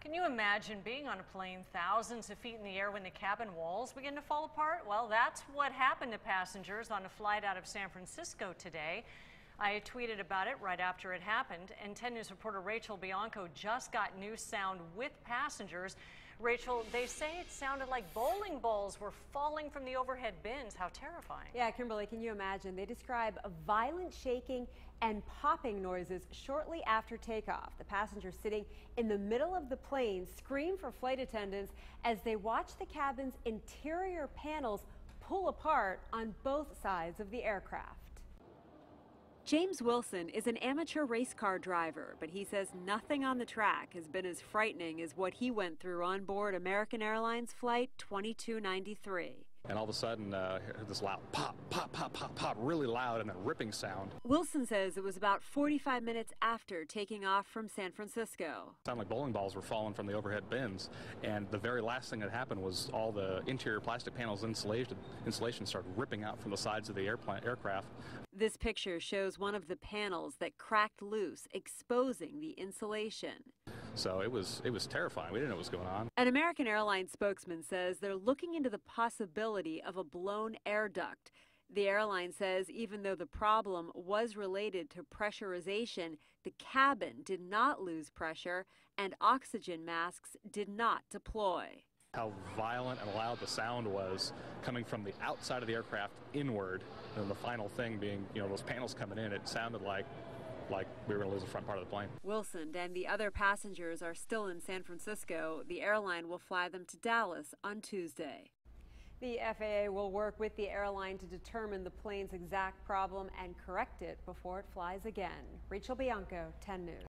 Can you imagine being on a plane thousands of feet in the air when the cabin walls begin to fall apart? Well, that's what happened to passengers on a flight out of San Francisco today. I tweeted about it right after it happened, and 10 News reporter Rachel Bianco just got new sound with passengers. Rachel, they say it sounded like bowling balls were falling from the overhead bins. How terrifying. Yeah, Kimberly, can you imagine? They describe violent shaking and popping noises shortly after takeoff. The passengers sitting in the middle of the plane scream for flight attendants as they watch the cabin's interior panels pull apart on both sides of the aircraft. James Wilson is an amateur race car driver, but he says nothing on the track has been as frightening as what he went through on board American Airlines Flight 2293. And all of a sudden, heard this loud pop, pop, pop, pop, pop, really loud, and then ripping sound. Wilson says it was about 45 minutes after taking off from San Francisco. It sounded like bowling balls were falling from the overhead bins, and the very last thing that happened was all the interior plastic panels insulation started ripping out from the sides of the aircraft. This picture shows one of the panels that cracked loose, exposing the insulation. So it was terrifying. We didn't know what was going on. An American Airlines spokesman says they're looking into the possibility of a blown air duct. The airline says even though the problem was related to pressurization, the cabin did not lose pressure and oxygen masks did not deploy. How violent and loud the sound was coming from the outside of the aircraft inward, and the final thing being, those panels coming in, it sounded like we were going to lose the front part of the plane. Wilson and the other passengers are still in San Francisco. The airline will fly them to Dallas on Tuesday. The FAA will work with the airline to determine the plane's exact problem and correct it before it flies again. Rachel Bianco, 10 News.